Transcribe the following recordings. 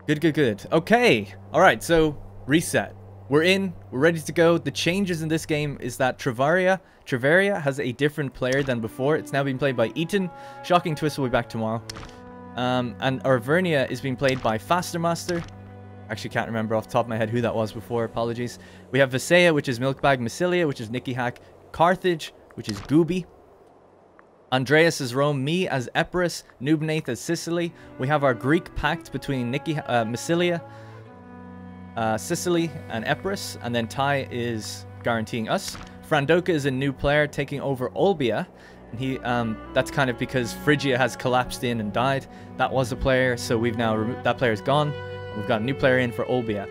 Good, good, good. Okay. All right, so reset. We're in. We're ready to go. The changes in this game is that Travaria has a different player than before. It's now being played by Eaton. Shocking Twist will be back tomorrow. And Arvernia is being played by Fastermaster. Actually can't remember off the top of my head who that was before. Apologies. We have Visaya, which is Milkbag. Massilia, which is Nicky Hack. Carthage, which is Gooby. Andreas as Rome, me as Epirus, Noobnath as Sicily. We have our Greek pact between Massilia, Sicily, and Epirus, and then Ty is guaranteeing us. Frandoka is a new player taking over Olbia, and he that's kind of because Phrygia has collapsed in and died. That was a player, so we've now removed that player's gone. We've got a new player in for Olbia.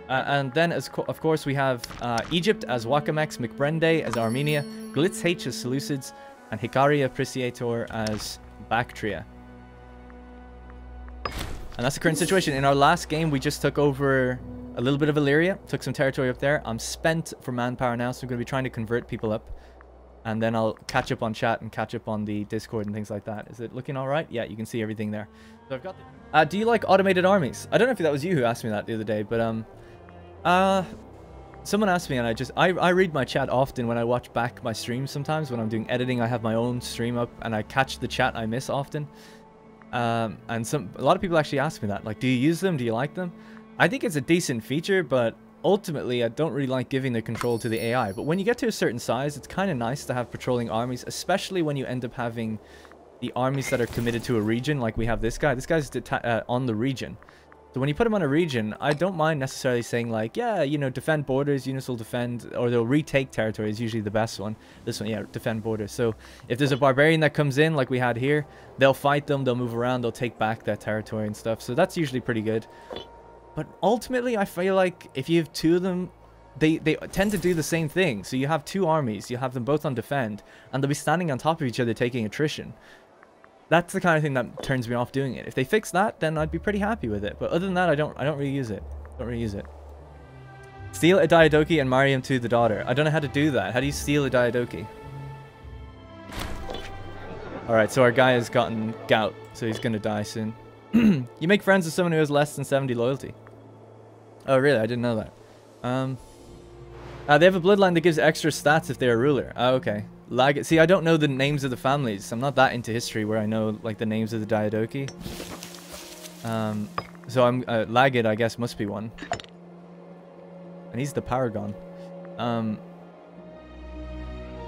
And then, of course, we have Egypt as Wakamex, McBrende as Armenia, Glitz H as Seleucids, and Hikari Appreciator as Bactria. And that's the current situation. In our last game, we just took over a little bit of Illyria, took some territory up there. I'm spent for manpower now, so I'm going to be trying to convert people up. And then I'll catch up on chat and catch up on the Discord and things like that. Is it looking all right? Yeah, you can see everything there. So I've got the... do you like automated armies? I don't know if that was you who asked me that the other day, but someone asked me, and I read my chat often when I watch back my streams. Sometimes when I'm doing editing, I have my own stream up, and I catch the chat I miss often. And a lot of people actually ask me that, like, do you use them? Do you like them? I think it's a decent feature, but ultimately I don't really like giving the control to the AI. But when you get to a certain size, it's kind of nice to have patrolling armies, especially when you end up having the armies that are committed to a region, like we have this guy. This guy's on the region. So when you put them on a region, I don't mind necessarily saying like, yeah, you know, defend borders, units will defend, or they'll retake territory is usually the best one. This one, yeah, defend borders. So if there's a barbarian that comes in, like we had here, they'll fight them, they'll move around, they'll take back that territory and stuff. So that's usually pretty good. But ultimately, I feel like if you have two of them, they tend to do the same thing. So you have two armies, you have them both on defend, and they'll be standing on top of each other taking attrition. That's the kind of thing that turns me off doing it. If they fix that, then I'd be pretty happy with it. But other than that, I don't really use it. Don't really use it. Steal a Diadochi and marry him to the daughter. I don't know how to do that. How do you steal a Diadochi? Alright, so our guy has gotten gout, so he's gonna die soon. You make friends with someone who has less than 70 loyalty. Oh, really? I didn't know that. They have a bloodline that gives extra stats if they're a ruler. Oh, okay. See, I don't know the names of the families. I'm not that into history where I know like the names of the Diadochi. So I'm Lagid, I guess, must be one. And he's the Paragon.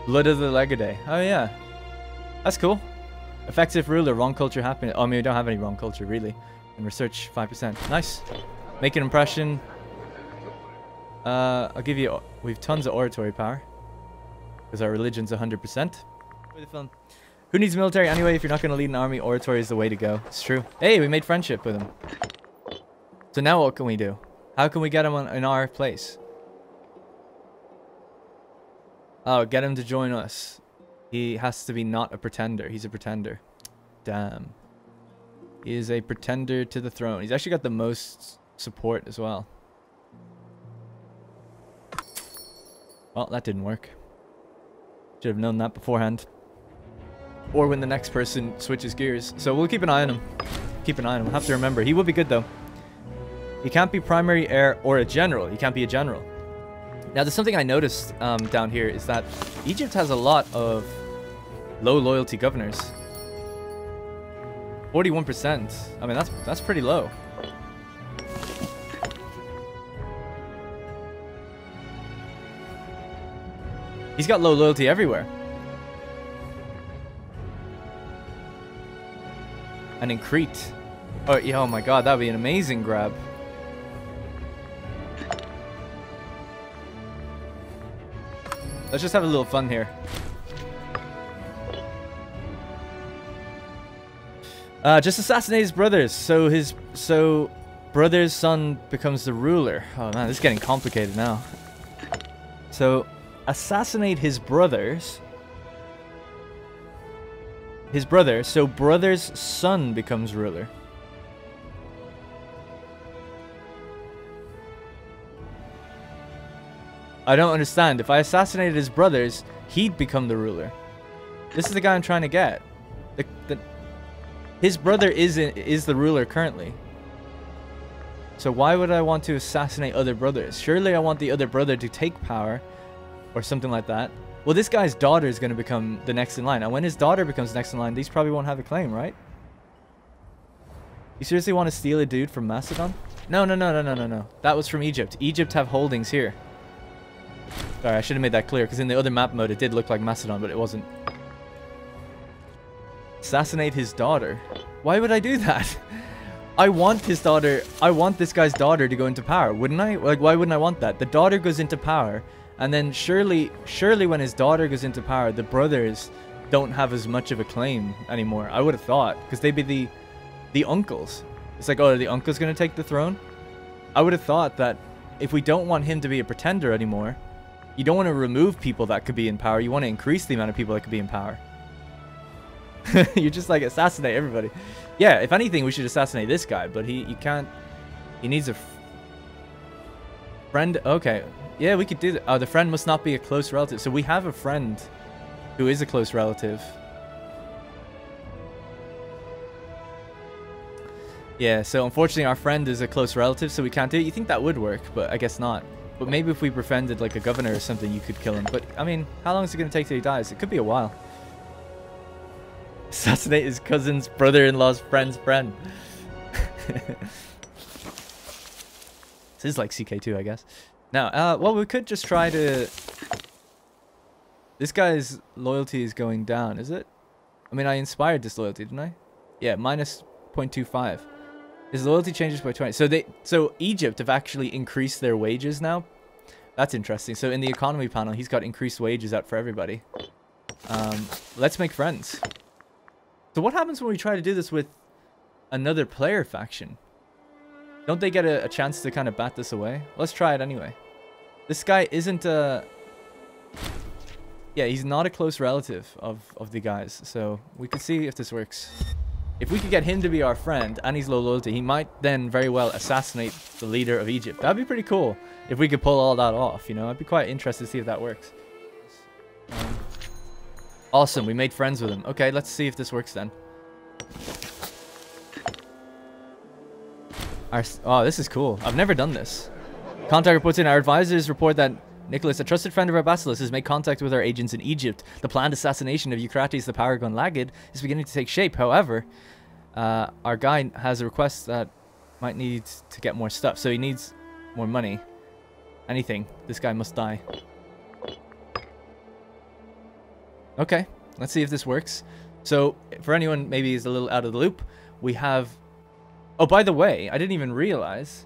Blood of the Legidae. Oh yeah, that's cool. Effective ruler, wrong culture happening. Oh, I mean, we don't have any wrong culture really. And research 5%. Nice. Make an impression. I'll give you. We have tons of oratory power. Because our religion's 100%. Who needs military anyway? If you're not going to lead an army, oratory is the way to go. It's true. Hey, we made friendship with him. So now what can we do? How can we get him in our place? Oh, get him to join us. He has to be not a pretender. He's a pretender. Damn. He is a pretender to the throne. He's actually got the most support as well. Well, that didn't work. Should have known that beforehand. Or when the next person switches gears. So we'll keep an eye on him. Keep an eye on him. Have to remember. He will be good though. He can't be primary heir or a general. He can't be a general. Now there's something I noticed down here is that Egypt has a lot of low loyalty governors. 41%. I mean that's pretty low. He's got low loyalty everywhere. And in Crete. Oh, yeah, oh my god, that'd be an amazing grab. Let's just have a little fun here. Just assassinate his brothers. So brother's son becomes the ruler. Oh man, this is getting complicated now. So assassinate his brothers. His brother, so brother's son becomes ruler. I don't understand. If I assassinated his brothers, he'd become the ruler. This is the guy I'm trying to get. His brother is the ruler currently. So why would I want to assassinate other brothers? Surely I want the other brother to take power or something like that. Well, this guy's daughter is going to become the next in line. And when his daughter becomes next in line, these probably won't have a claim, right? You seriously want to steal a dude from Macedon? No. That was from Egypt. Egypt have holdings here. Sorry, I should have made that clear, because in the other map mode it did look like Macedon, but it wasn't. Assassinate his daughter. Why would I do that? I want his daughter. I want this guy's daughter to go into power, wouldn't I? Like, why wouldn't I want that? The daughter goes into power, and then surely when his daughter goes into power, the brothers don't have as much of a claim anymore. I would have thought, because they'd be the uncles. It's like, oh, are the uncles going to take the throne? I would have thought that if we don't want him to be a pretender anymore, you don't want to remove people that could be in power. You want to increase the amount of people that could be in power. You just like assassinate everybody. Yeah, if anything, we should assassinate this guy, but you can't. He needs a friend. Okay, yeah, we could do that. Oh, the friend must not be a close relative. So we have a friend who is a close relative. Yeah, so unfortunately our friend is a close relative, so we can't do it. You think that would work, but I guess not. But maybe if we befriended like a governor or something, you could kill him. But I mean, how long is it going to take till he dies? It could be a while. Assassinate his cousin's brother-in-law's friend's friend. This is like CK2, I guess. Now, well, we could just try to... This guy's loyalty is going down, is it? I mean, I inspired disloyalty, didn't I? Yeah, minus 0.25. His loyalty changes by 20. So Egypt have actually increased their wages now. That's interesting. So in the economy panel, he's got increased wages out for everybody. Let's make friends. So what happens when we try to do this with another player faction? Don't they get a chance to kind of bat this away? Let's try it anyway. This guy isn't a... Yeah, he's not a close relative of the guys. So we could see if this works. If we could get him to be our friend and he's low loyalty, he might then very well assassinate the leader of Egypt. That'd be pretty cool if we could pull all that off, you know? I'd be quite interested to see if that works. Awesome, we made friends with him. Okay, let's see if this works then. Oh, this is cool. I've never done this. Contact reports in. Our advisors report that Nicholas, a trusted friend of our basileus, has made contact with our agents in Egypt. The planned assassination of Eucrates the Paragon Lagged is beginning to take shape. However, our guy has a request that might need to get more stuff. So he needs more money. Anything. This guy must die. Okay, let's see if this works. So, for anyone maybe is a little out of the loop, we have... Oh, by the way, I didn't even realize,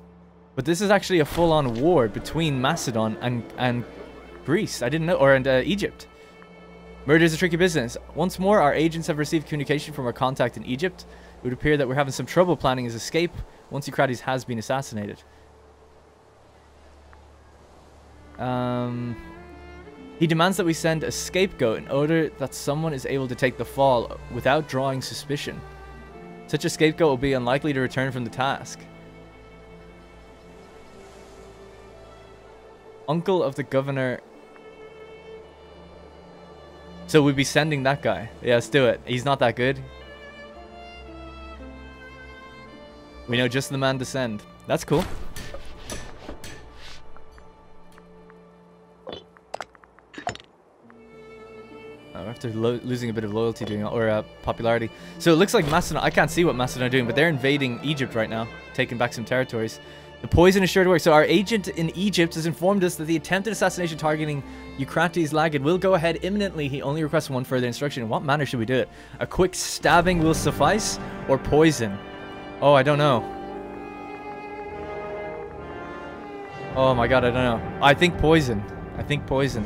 but this is actually a full-on war between Macedon and Greece. I didn't know, or Egypt. Murder is a tricky business. Once more, our agents have received communication from our contact in Egypt. It would appear that we're having some trouble planning his escape once Eucrates has been assassinated. He demands that we send a scapegoat in order that someone is able to take the fall without drawing suspicion. Such a scapegoat will be unlikely to return from the task. Uncle of the governor. So we'd be sending that guy. Yeah, let's do it. He's not that good. We know just the man to send. That's cool. After losing a bit of loyalty doing or popularity. So it looks like Macedon, I can't see what Macedon are doing, but they're invading Egypt right now, taking back some territories. The poison is sure to work. So our agent in Egypt has informed us that the attempted assassination targeting Eucrates Lagged will go ahead imminently. He only requests one further instruction. In what manner should we do it? A quick stabbing will suffice, or poison? Oh, I don't know. Oh my god, I don't know. I think poison. I think poison.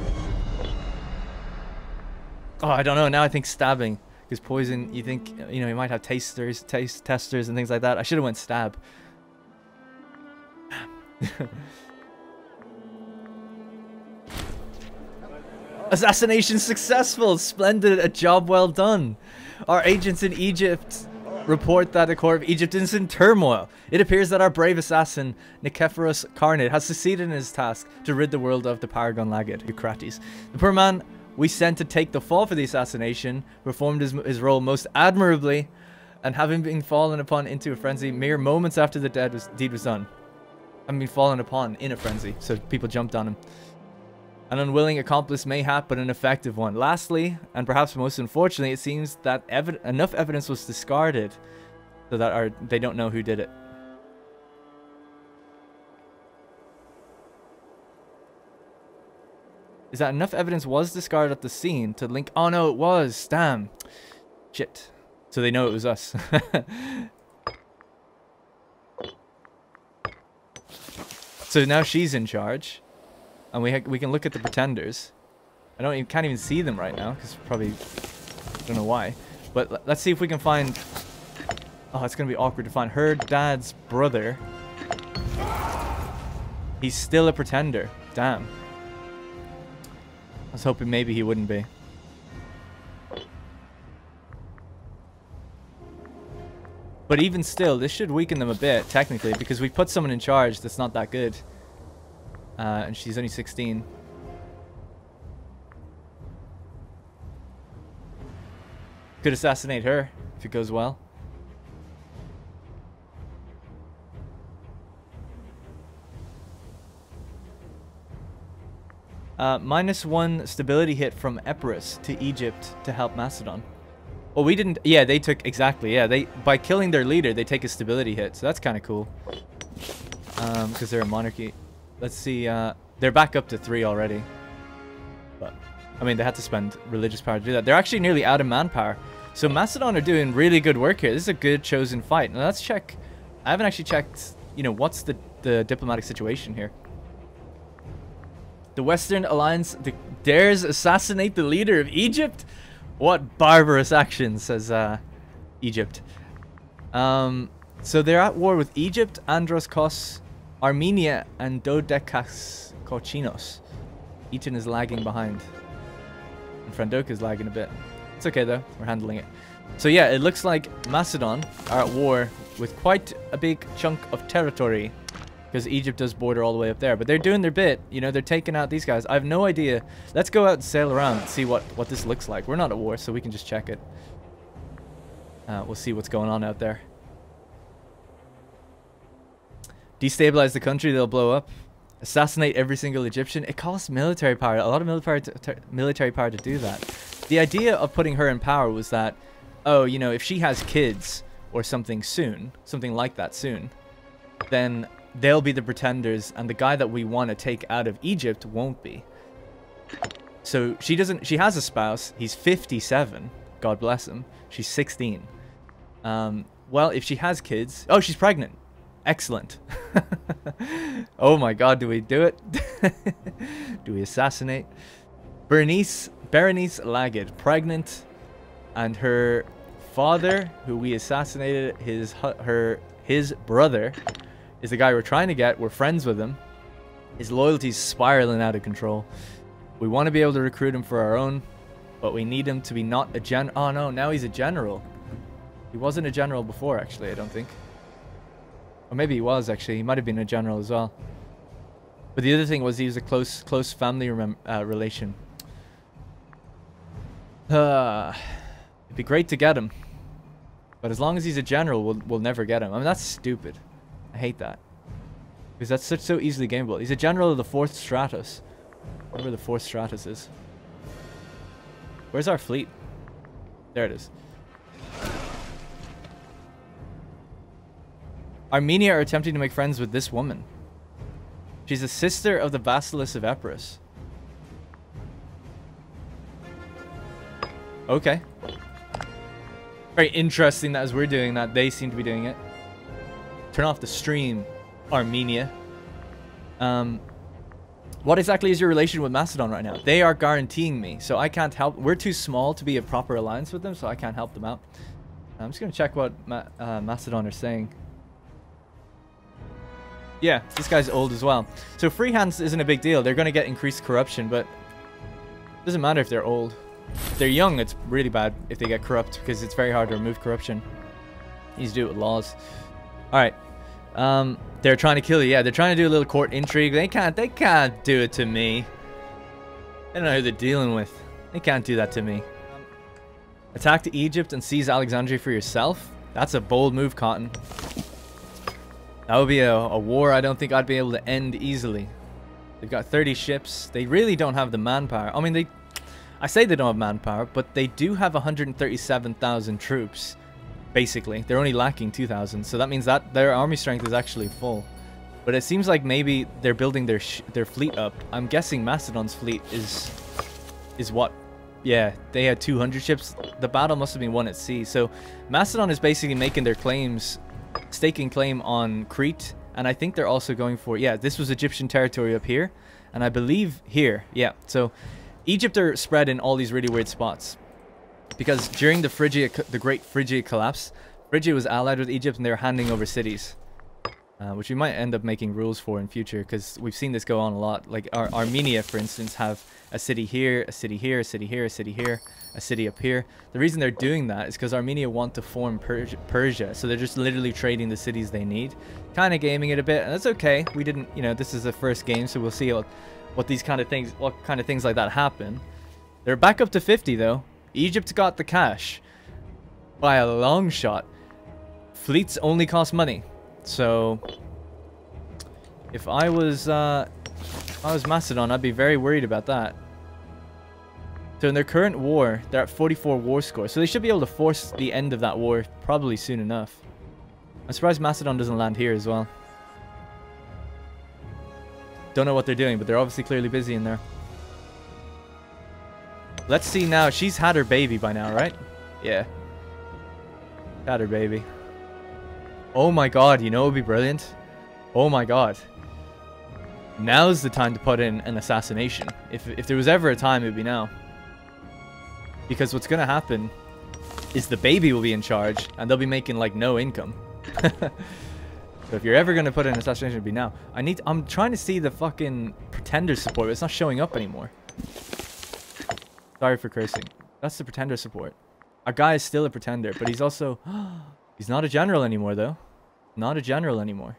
Oh, I don't know. Now I think stabbing. Because poison, you think, you know, you might have taste testers and things like that. I should have went stab. Assassination successful. Splendid. A job well done. Our agents in Egypt report that the court of Egypt is in turmoil. It appears that our brave assassin, Nicephorus Carnate, has succeeded in his task to rid the world of the Paragon Lagged, Eucrates. The poor man we sent to take the fall for the assassination performed his role most admirably, and having been fallen upon into a frenzy mere moments after the deed was done. Having been fallen upon in a frenzy, so people jumped on him. An unwilling accomplice mayhap, but an effective one. Lastly, and perhaps most unfortunately, it seems that enough evidence was discarded so that they don't know who did it. Is that enough evidence was discarded at the scene to link? Oh no, it was. Damn. Shit. So they know it was us. So now she's in charge, and we can look at the pretenders. Can't even see them right now because probably don't know why. But let's see if we can find. Oh, it's gonna be awkward to find her dad's brother. He's still a pretender. Damn. I was hoping maybe he wouldn't be. But even still, this should weaken them a bit, technically, because we put someone in charge that's not that good. And she's only 16. Could assassinate her, if it goes well. -1 stability hit from Epirus to Egypt to help Macedon. Well, we didn't. Yeah, they took exactly. Yeah, by killing their leader, they take a stability hit. So that's kind of cool. Because they're a monarchy. Let's see. They're back up to 3 already. But I mean, they had to spend religious power to do that. They're actually nearly out of manpower. So Macedon are doing really good work here. This is a good chosen fight. Now let's check. I haven't actually checked. You know, what's the diplomatic situation here? The Western Alliance dares assassinate the leader of Egypt. What barbarous action, says Egypt. So they're at war with Egypt, Andros Kos, Armenia, and Dodekakochinos. Eton is lagging behind. And Frandoka is lagging a bit. It's okay though, we're handling it. So yeah, it looks like Macedon are at war with quite a big chunk of territory. Because Egypt does border all the way up there. But they're doing their bit. You know, they're taking out these guys. I have no idea. Let's go out and sail around and see what this looks like. We're not at war, so we can just check it. We'll see what's going on out there. Destabilize the country, they'll blow up. Assassinate every single Egyptian. It costs military power. A lot of military power to do that. The idea of putting her in power was that, oh, you know, if she has kids or something soon, something like that soon, then they'll be the pretenders, and the guy that we want to take out of Egypt won't be. So she has a spouse. He's 57. God bless him. She's 16. Well, if she has kids... Oh, she's pregnant. Excellent. Oh my god, do we do it? Do we assassinate? Berenice Lagged, pregnant, and her father, who we assassinated, his brother... is the guy we're trying to get. We're friends with him. His loyalty's spiraling out of control. We want to be able to recruit him for our own, but we need him to be not a Oh no, now he's a general. He wasn't a general before, actually, I don't think. Or maybe he was, actually. He might have been a general as well. But the other thing was he was a close family relation. It'd be great to get him. But as long as he's a general, we'll never get him. I mean, that's stupid. I hate that. Because that's so easily gameable. He's a general of the 4th Stratus. Whatever the 4th Stratus is. Where's our fleet? There it is. Armenia are attempting to make friends with this woman. She's a sister of the Basileus of Epirus. Okay. Very interesting that as we're doing that, they seem to be doing it. Turn off the stream, Armenia. What exactly is your relation with Macedon right now? They are guaranteeing me, so I can't help. We're too small to be a proper alliance with them, so I can't help them out. I'm just going to check what Macedon are saying. Yeah, this guy's old as well. So free hands isn't a big deal. They're going to get increased corruption, but it doesn't matter if they're old. If they're young, it's really bad if they get corrupt, because it's very hard to remove corruption. You need to do it with laws. Alright. They're trying to kill you. Yeah, they're trying to do a little court intrigue. They can't do it to me. They don't know who they're dealing with. They can't do that to me. Attack to Egypt and seize Alexandria for yourself? That's a bold move, Cotton. That would be a war I don't think I'd be able to end easily. They've got 30 ships. They really don't have the manpower. I mean, I say they don't have manpower, but they do have 137,000 troops, basically. They're only lacking 2,000, so that means that their army strength is actually full. But it seems like maybe they're building their fleet up. I'm guessing Macedon's fleet is what? Yeah, they had 200 ships. The battle must have been won at sea. So Macedon is basically making their claims, staking claim on Crete. And I think they're also going for, yeah, this was Egyptian territory up here. And I believe here, yeah. So Egypt are spread in all these really weird spots. Because during the Great Phrygia collapse, Phrygia was allied with Egypt and they were handing over cities. Which we might end up making rules for in future, because we've seen this go on a lot. Like Armenia, for instance, have a city here, a city here, a city here, a city here, a city up here. The reason they're doing that is because Armenia want to form Persia, so they're just literally trading the cities they need, kind of gaming it a bit, and that's okay. We didn't, you know, this is the first game, so we'll see what these kind of things, what kind of things like that happen. They're back up to 50 though. Egypt got the cash by a long shot. Fleets only cost money. So, if I was Macedon, I'd be very worried about that. So in their current war, they're at 44 war score. So they should be able to force the end of that war probably soon enough. I'm surprised Macedon doesn't land here as well. Don't know what they're doing, but they're obviously clearly busy in there. Let's see now. She's had her baby by now, right? Yeah. Had her baby. Oh my god, you know what would be brilliant? Oh my god. Now's the time to put in an assassination. If there was ever a time, it would be now. Because what's going to happen is the baby will be in charge and they'll be making like no income. So if you're ever going to put in an assassination, it would be now. I'm trying to see the fucking pretender support, but it's not showing up anymore. Sorry for cursing. That's the pretender support. Our guy is still a pretender, but he's also... He's not a general anymore, though. Not a general anymore.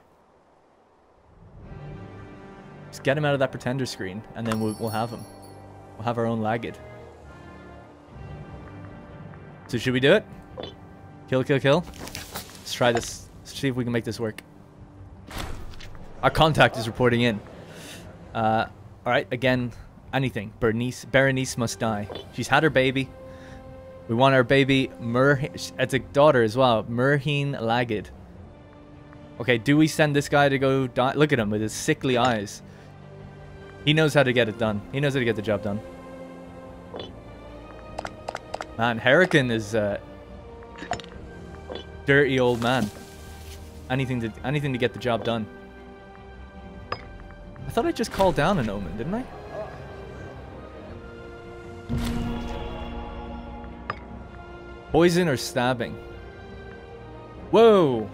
Just get him out of that pretender screen, and then we'll have him. We'll have our own lagged. So should we do it? Kill, kill, kill. Let's try this. Let's see if we can make this work. Our contact is reporting in. Alright, again, anything. Berenice must die. She's had her baby. We want our baby, it's a daughter as well, Murheen Lagged. Okay, do we send this guy to go die? Look at him with his sickly eyes. He knows how to get it done. He knows how to get the job done. Man, Hurricane is a dirty old man. Anything to get the job done. I thought I just called down an omen, didn't I? Poison or stabbing? Whoa!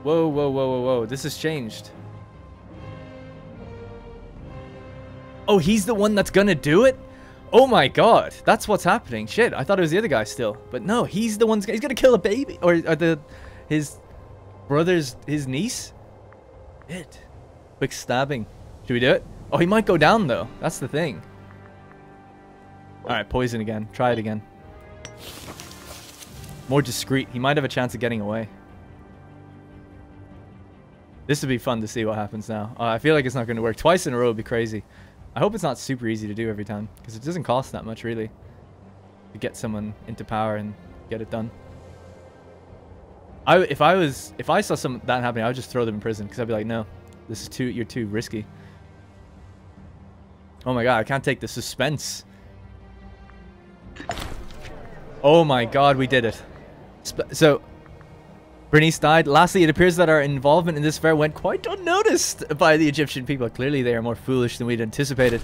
Whoa, whoa, whoa, whoa, whoa. This has changed. Oh, he's the one that's gonna do it? Oh my god. That's what's happening. Shit, I thought it was the other guy still. But no, he's the one. He's gonna kill a baby. Or his brother's, his niece? Shit. Quick stabbing. Should we do it? Oh, he might go down though. That's the thing. Alright, poison again. Try it again. More discreet. He might have a chance of getting away. This would be fun to see what happens now. I feel like it's not going to work. Twice in a row would be crazy. I hope it's not super easy to do every time, because it doesn't cost that much, really, to get someone into power and get it done. If I saw that happening, I would just throw them in prison, because I'd be like, no, this is you're too risky. Oh my god, I can't take the suspense. Oh my god, we did it. So, Bernice died. Lastly, it appears that our involvement in this affair went quite unnoticed by the Egyptian people. Clearly, they are more foolish than we'd anticipated.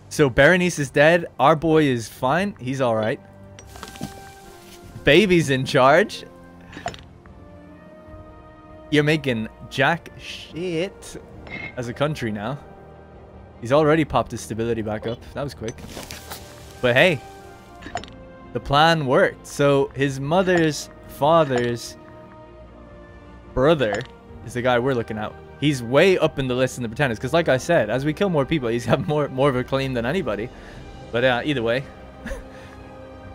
So, Berenice is dead. Our boy is fine. He's alright. Baby's in charge. You're making jack shit as a country now. He's already popped his stability back up. That was quick. But hey, the plan worked. So his mother's father's brother is the guy we're looking at. He's way up in the list in the Pretenders. Because like I said, as we kill more people, he's got more of a claim than anybody. But either way,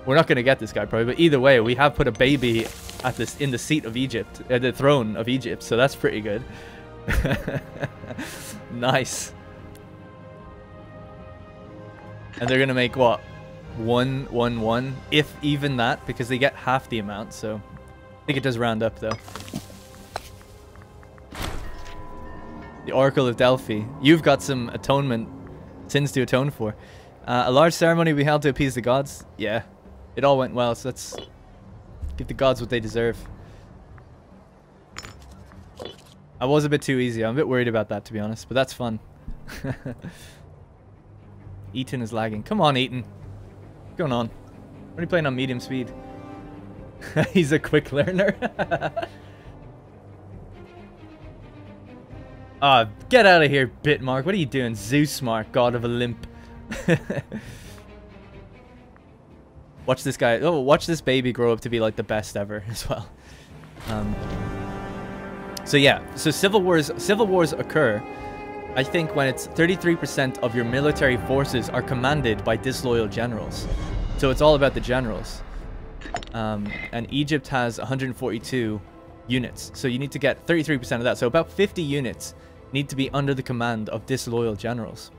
we're not going to get this guy probably. But either way, we have put a baby at this in the seat of Egypt, the throne of Egypt. So that's pretty good. Nice. And they're gonna make what, 1-1-1, if even that, because they get half the amount. So I think it does round up though. The Oracle of Delphi. You've got some sins to atone for. A large ceremony we held to appease the gods. Yeah, it all went well. So let's give the gods what they deserve. I was a bit too easy. I'm a bit worried about that, to be honest, but that's fun. Eaton is lagging. Come on, Eaton. What's going on? Only playing on medium speed. He's a quick learner. Get out of here, Bitmark. What are you doing? Zeusmark, god of Olymp. Watch this guy. Oh, watch this baby grow up to be like the best ever as well. So yeah, so civil wars occur, I think, when it's 33% of your military forces are commanded by disloyal generals. So it's all about the generals. And Egypt has 142 units. So you need to get 33% of that. So about 50 units need to be under the command of disloyal generals.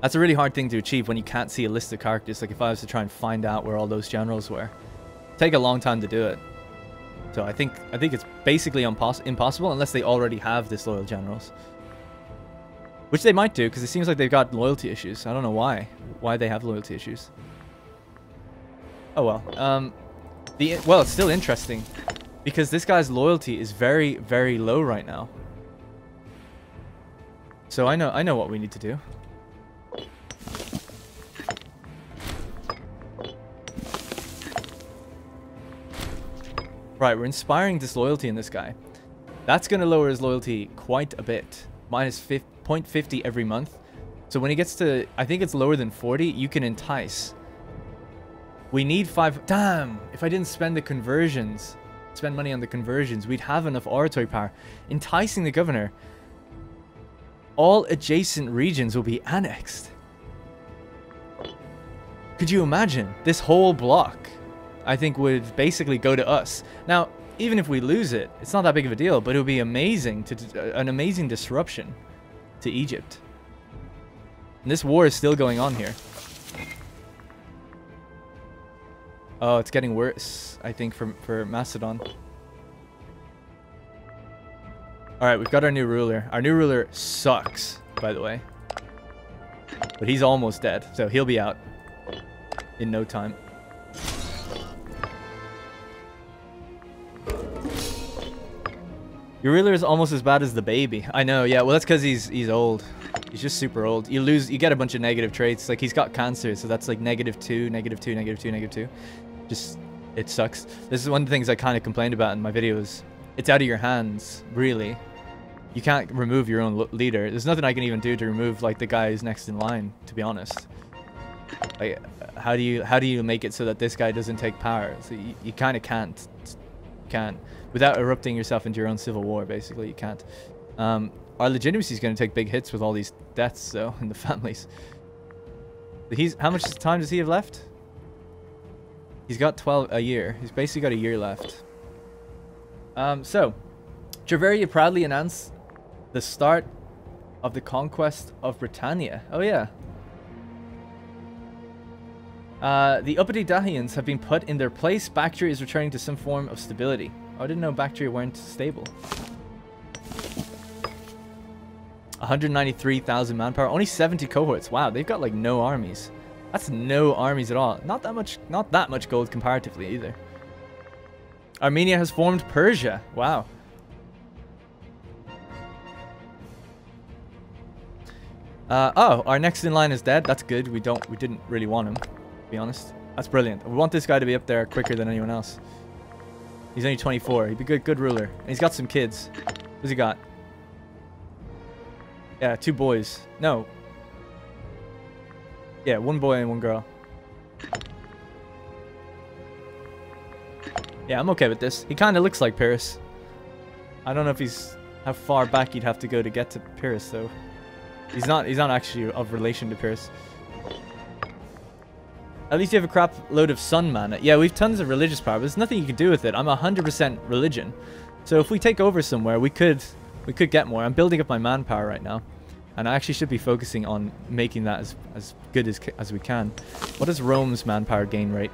That's a really hard thing to achieve when you can't see a list of characters. Like if I was to try and find out where all those generals were, it'd take a long time to do it. So I think it's basically impossible unless they already have disloyal generals. Which they might do, because it seems like they've got loyalty issues. I don't know why they have loyalty issues. Oh well. Well, it's still interesting, because this guy's loyalty is very, very low right now. So I know what we need to do. Right, we're inspiring disloyalty in this guy. That's going to lower his loyalty quite a bit. Minus 0.50 every month. So when he gets to, I think it's lower than 40, you can entice. We need 5... Damn! If I didn't spend money on the conversions, we'd have enough oratory power. Enticing the governor. All adjacent regions will be annexed. Could you imagine? This whole block, I think, would basically go to us. Now, even if we lose it, it's not that big of a deal, but it would be amazing, an amazing disruption to Egypt. And this war is still going on here. Oh, it's getting worse, I think, for Macedon. Alright, we've got our new ruler. Our new ruler sucks, by the way. But he's almost dead, so he'll be out in no time. Your ruler is almost as bad as the baby. I know, yeah. Well, that's because he's old. He's just super old. You get a bunch of negative traits. Like, he's got cancer, so that's like -2, -2, -2, -2. Just, it sucks. This is one of the things I kind of complained about in my videos. It's out of your hands, really. You can't remove your own leader. There's nothing I can even do to remove, like, the guy who's next in line, to be honest. Like, how do you make it so that this guy doesn't take power? So you kind of can't. Without erupting yourself into your own civil war, basically, you can't. Our legitimacy is going to take big hits with all these deaths, though, in the families. How much time does he have left? He's got a year. He's basically got a year left. So, Treveri proudly announced the start of the Conquest of Britannia. Oh, yeah. The uppity Dacians have been put in their place. Bactria is returning to some form of stability. Oh, I didn't know Bactria weren't stable. 193,000 manpower. Only 70 cohorts. Wow, they've got like no armies. That's no armies at all. Not that much gold comparatively either. Armenia has formed Persia. Wow. Oh, our next in line is dead. That's good. We didn't really want him, to be honest. That's brilliant. We want this guy to be up there quicker than anyone else. He's only 24. He'd be good ruler. And he's got some kids. What's he got? Yeah, 2 boys. No. Yeah, 1 boy and 1 girl. Yeah, I'm okay with this. He kind of looks like Epirus. I don't know if how far back you'd have to go to get to Epirus, though. He's not actually of relation to Epirus. At least you have a crap load of sun mana. Yeah, we have tons of religious power, but there's nothing you can do with it. I'm 100% religion. So if we take over somewhere, we could get more. I'm building up my manpower right now. And I actually should be focusing on making that as good as we can. What is Rome's manpower gain rate?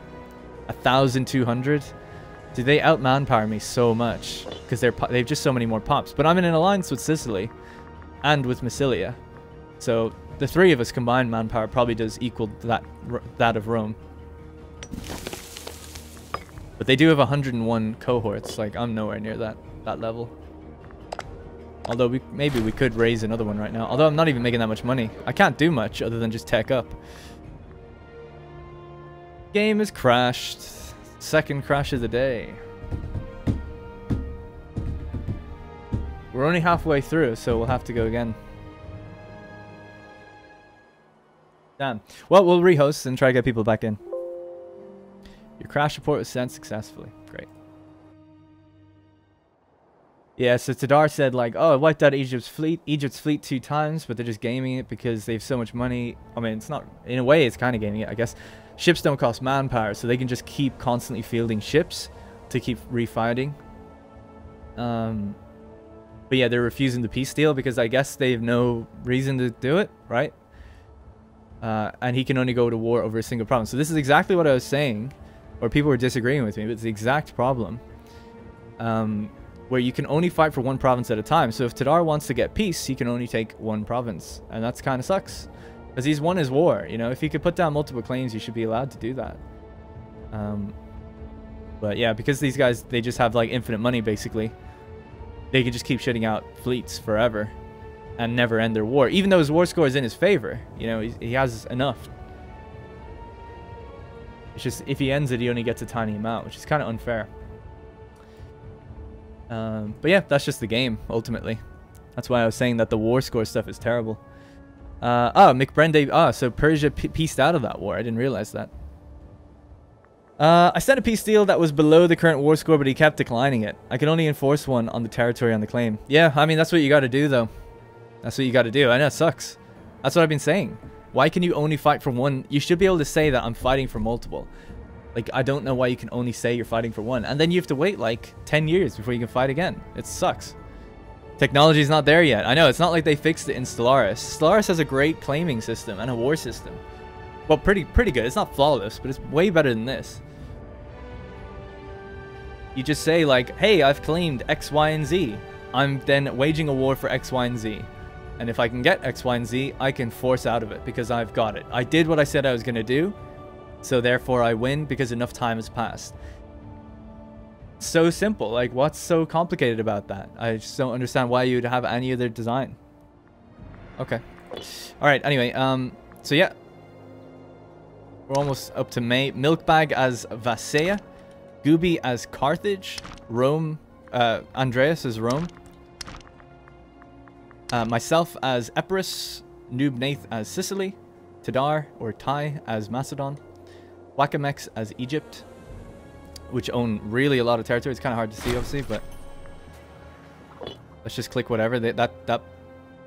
1,200? Do they out manpower me so much? Because they've just so many more pops. But I'm in an alliance with Sicily and with Massilia. So the three of us combined manpower probably does equal that of Rome. But they do have 101 cohorts. Like, I'm nowhere near that level. Although maybe we could raise another one right now. Although I'm not even making that much money. I can't do much other than just tech up. Game has crashed. Second crash of the day. We're only halfway through, so we'll have to go again. Damn. Well, we'll rehost and try to get people back in. Your crash report was sent successfully. Great. Yeah, so Tadar said, like, oh, I wiped out Egypt's fleet 2 times, but they're just gaming it because they have so much money. I mean, it's not, in a way, it's kind of gaming it, I guess. Ships don't cost manpower, so they can just keep constantly fielding ships to keep refighting. But yeah, they're refusing the peace deal because I guess they have no reason to do it, right? And he can only go to war over a single province. So this is exactly what I was saying, or people were disagreeing with me, but it's the exact problem. Where you can only fight for one province at a time. So if Tadar wants to get peace, he can only take one province. And that's kind of sucks. Because he's won his war, you know? If he could put down multiple claims, you should be allowed to do that. But yeah, because these guys, they just have like infinite money, basically. They can just keep shitting out fleets forever. And never end their war. Even though his war score is in his favor. You know, he has enough. It's just, if he ends it, he only gets a tiny amount, which is kind of unfair. But yeah, that's just the game, ultimately. That's why I was saying that the war score stuff is terrible. McBrende... so Persia pieced out of that war. I didn't realize that. I sent a peace deal that was below the current war score, but he kept declining it. I can only enforce one on the territory on the claim. Yeah, I mean, that's what you got to do, though. That's what you got to do. I know, it sucks. That's what I've been saying. Why can you only fight for one? You should be able to say that I'm fighting for multiple. Like, I don't know why you can only say you're fighting for one. And then you have to wait, like, 10 years before you can fight again. It sucks. Technology's not there yet. I know, it's not like they fixed it in Stellaris. Stellaris has a great claiming system and a war system. Well, pretty good. It's not flawless, but it's way better than this. You just say, like, hey, I've claimed X, Y, and Z. I'm then waging a war for X, Y, and Z. And if I can get X, Y, and Z, I can force out of it because I've got it. I did what I said I was going to do. So therefore I win because enough time has passed. So simple. Like, what's so complicated about that? I just don't understand why you'd have any other design. Okay. Alright, anyway, so yeah. We're almost up to May. Milkbag as Vaseia. Gooby as Carthage. Rome. Andreas as Rome. Myself as Epirus. Noob Nath as Sicily. Tadar, or Tai, as Macedon. Wakamex as Egypt, which own really a lot of territory. It's kind of hard to see, obviously, but let's just click whatever. That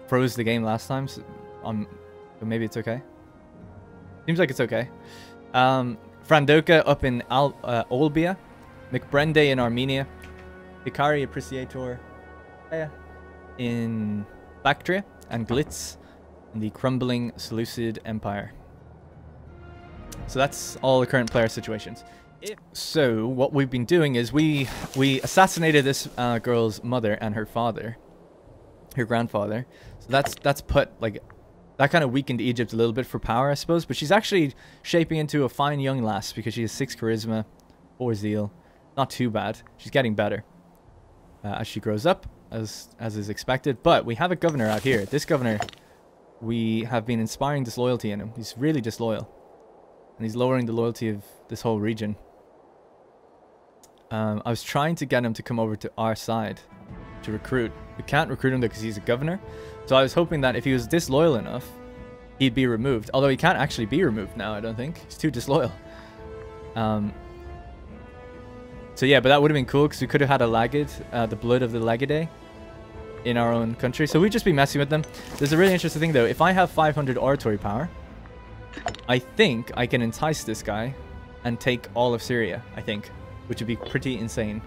froze the game last time, so but maybe it's okay. Seems like it's okay. Frandoka up in Olbia, McBrende in Armenia, Hikari Appreciator in Bactria, and Glitz in the crumbling Seleucid Empire. So that's all the current player situations. So what we've been doing is we assassinated this girl's mother and her father, her grandfather. So that's put, like, that kind of weakened Egypt a little bit for power, I suppose. But she's actually shaping into a fine young lass because she has 6 charisma, 4 zeal. Not too bad. She's getting better as she grows up, as is expected. But we have a governor out here. This governor, we have been inspiring disloyalty in him. He's really disloyal. And he's lowering the loyalty of this whole region. I was trying to get him to come over to our side to recruit. We can't recruit him because he's a governor. So I was hoping that if he was disloyal enough, he'd be removed. Although he can't actually be removed now, I don't think. He's too disloyal. So yeah, but that would have been cool because we could have had a Lagid, the blood of the Lagidae, in our own country. So we'd just be messing with them. There's a really interesting thing though. If I have 500 oratory power, I think I can entice this guy and take all of Syria, I think, which would be pretty insane.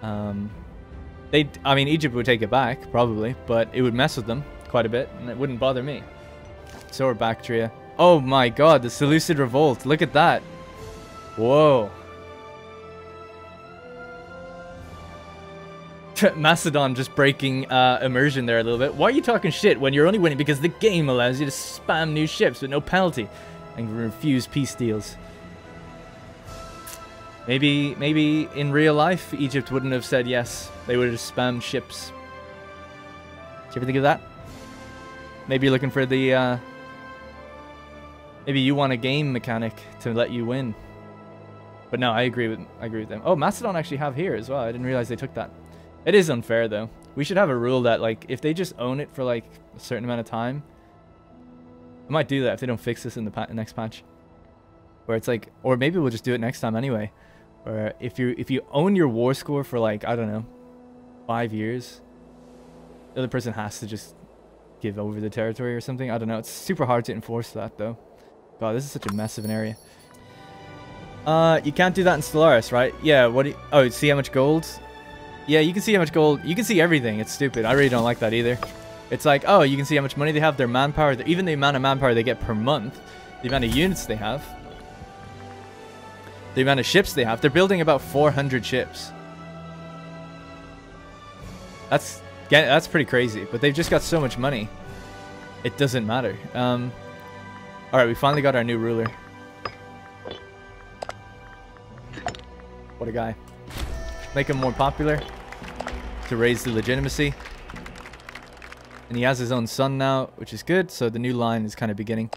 I mean, Egypt would take it back, probably, but it would mess with them quite a bit, and it wouldn't bother me. So are Bactria. Oh my god, the Seleucid Revolt. Look at that. Whoa. Macedon just breaking immersion there a little bit. Why are you talking shit when you're only winning because the game allows you to spam new ships with no penalty and refuse peace deals? Maybe in real life, Egypt wouldn't have said yes. They would have just spammed ships. Did you ever think of that? Maybe you're looking for the, maybe you want a game mechanic to let you win. But no, I agree with them. Oh, Macedon actually have here as well. I didn't realize they took that. It is unfair, though. We should have a rule that, like, if they just own it for, like, a certain amount of time... I might do that if they don't fix this in the next patch. Where it's like... Or maybe we'll just do it next time anyway. Where if you own your war score for, like, I don't know, 5 years... The other person has to just give over the territory or something. I don't know. It's super hard to enforce that, though. God, this is such a mess of an area. You can't do that in Stellaris, right? Yeah, what do you... Oh, see how much gold... Yeah, you can see how much gold... You can see everything. It's stupid. I really don't like that either. It's like, oh, you can see how much money they have, their manpower, even the amount of manpower they get per month, the amount of units they have, the amount of ships they have. They're building about 400 ships. That's pretty crazy, but they've just got so much money. It doesn't matter. Alright, we finally got our new ruler. What a guy. Make him more popular to raise the legitimacy. And he has his own son now, which is good. So the new line is kind of beginning.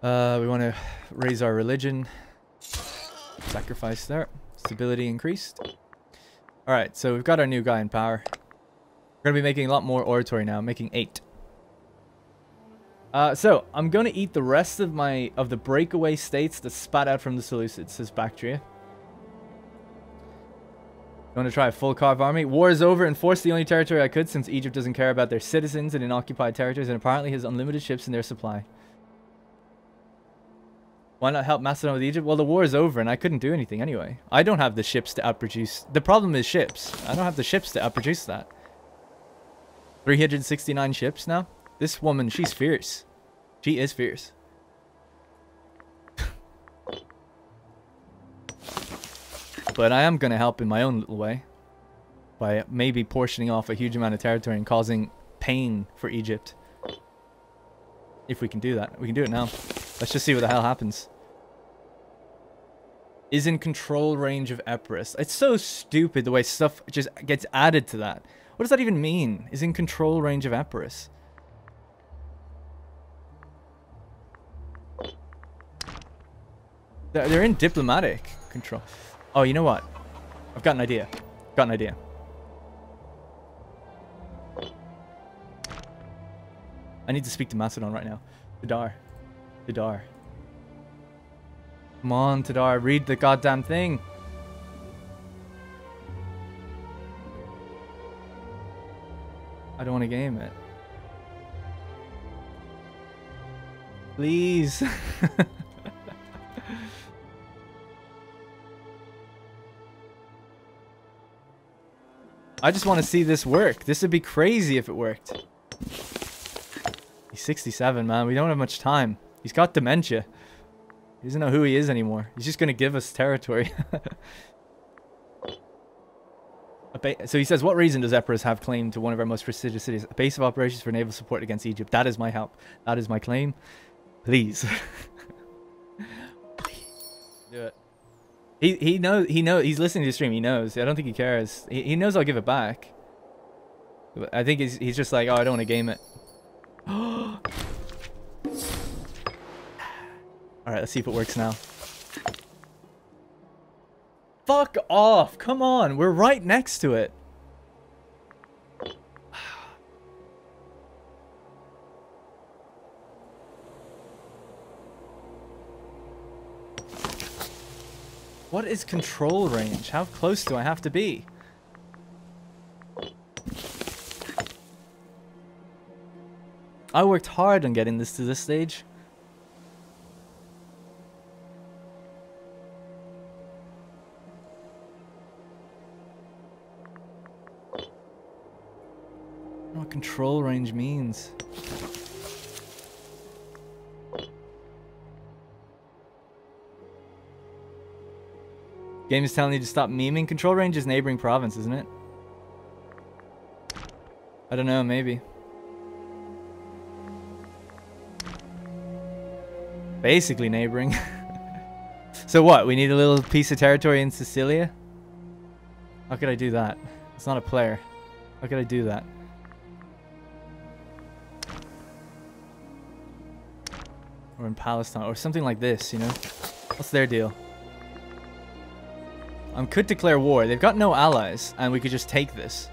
We want to raise our religion. Sacrifice there. Stability increased. Alright, so we've got our new guy in power. We're going to be making a lot more oratory now, making 8. So I'm going to eat the rest of the breakaway states that spat out from the Seleucids, says Bactria. Want to try a full carve army? War is over. Enforce the only territory I could, since Egypt doesn't care about their citizens in occupied territories and apparently has unlimited ships in their supply. Why not help Macedon with Egypt? Well, the war is over and I couldn't do anything anyway. I don't have the ships to outproduce. The problem is ships. I don't have the ships to outproduce that. 369 ships now? This woman, she's fierce. She is fierce. But I am going to help in my own little way. By maybe portioning off a huge amount of territory and causing pain for Egypt. If we can do that. We can do it now. Let's just see what the hell happens. Is in control range of Epirus. It's so stupid the way stuff just gets added to that. What does that even mean? Is in control range of Epirus. They're in diplomatic control. Oh, you know what? I've got an idea. Got an idea. I need to speak to Macedon right now. Tadar. Tadar. Come on, Tadar. Read the goddamn thing. I don't want to game it. Please. I just want to see this work. This would be crazy if it worked. He's 67, man. We don't have much time. He's got dementia. He doesn't know who he is anymore. He's just going to give us territory. So he says, what reason does Epirus have claim to one of our most prestigious cities? A base of operations for naval support against Egypt. That is my help. That is my claim. Please. Do it. He knows he's listening to the stream. He knows. I don't think he cares. He knows I'll give it back. I think he's just like, oh, I don't want to game it. All right, let's see if it works now. Fuck off. Come on. We're right next to it. What is control range? How close do I have to be? I worked hard on getting this to this stage. I don't know what control range means. Game is telling you to stop memeing. Control range is neighboring province, isn't it? I don't know, maybe. Basically neighboring. So what? We need a little piece of territory in Sicilia? How could I do that? It's not a player. How could I do that? Or in Palestine, or something like this, you know? What's their deal? I could declare war. They've got no allies, and we could just take this.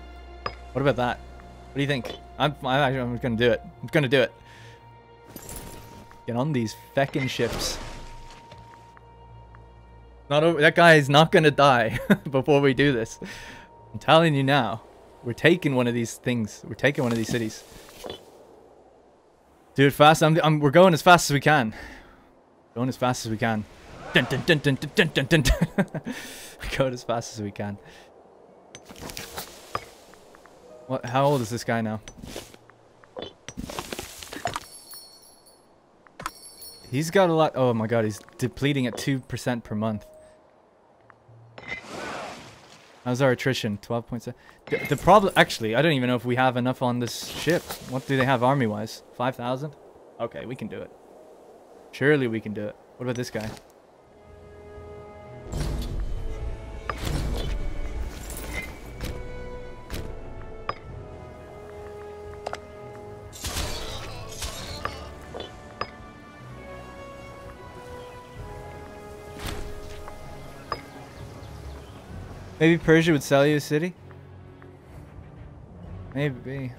What about that? What do you think? I'm gonna do it. I'm gonna do it. Get on these feckin' ships. Not over. That guy is not gonna die before we do this. I'm telling you now. We're taking one of these things. We're taking one of these cities. Do it fast. We're going as fast as we can. Going as fast as we can. Dun, dun, dun, dun, dun, dun, dun, dun. We're going as fast as we can. What? How old is this guy now? He's got a lot. Oh my god, he's depleting at 2% per month. How's our attrition? 12.7. The problem, actually, I don't even know if we have enough on this ship. What do they have army-wise? 5,000? Okay, we can do it. Surely we can do it. What about this guy? Maybe Persia would sell you a city? Maybe.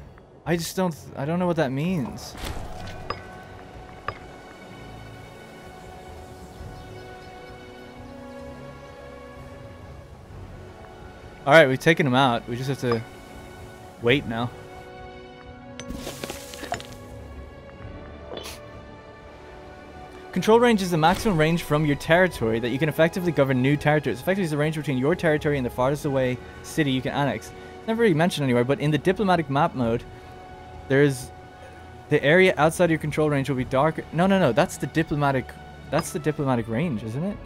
I don't know what that means. Alright, we've taken him out. We just have to wait now. Control range is the maximum range from your territory that you can effectively govern new territories. Effectively, is the range between your territory and the farthest away city you can annex. It's never really mentioned anywhere, but in the diplomatic map mode, there's the area outside your control range will be darker. No, that's the diplomatic range, isn't it?